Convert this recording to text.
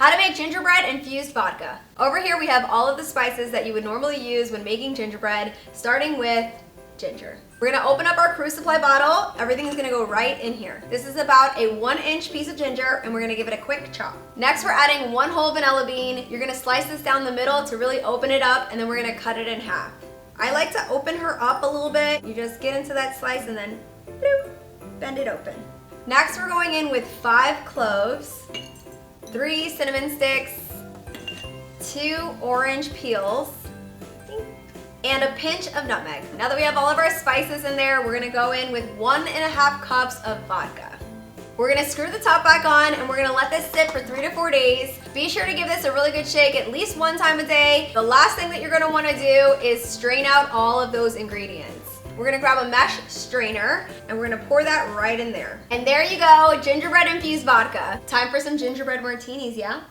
How to make gingerbread infused vodka. Over here we have all of the spices that you would normally use when making gingerbread, starting with ginger. We're gonna open up our Cruise Supply bottle. Everything is gonna go right in here. This is about a 1-inch piece of ginger and we're gonna give it a quick chop. Next we're adding 1 whole vanilla bean. You're gonna slice this down the middle to really open it up and then we're gonna cut it in half. I like to open her up a little bit. You just get into that slice and then bloop, bend it open. Next we're going in with 5 cloves, 3 cinnamon sticks, 2 orange peels, and a pinch of nutmeg. Now that we have all of our spices in there, we're gonna go in with 1.5 cups of vodka. We're gonna screw the top back on and we're gonna let this sit for 3 to 4 days. Be sure to give this a really good shake at least 1 time a day. The last thing that you're gonna wanna do is strain out all of those ingredients. We're gonna grab a mesh strainer and we're gonna pour that right in there. And there you go, gingerbread infused vodka. Time for some gingerbread martinis, yeah?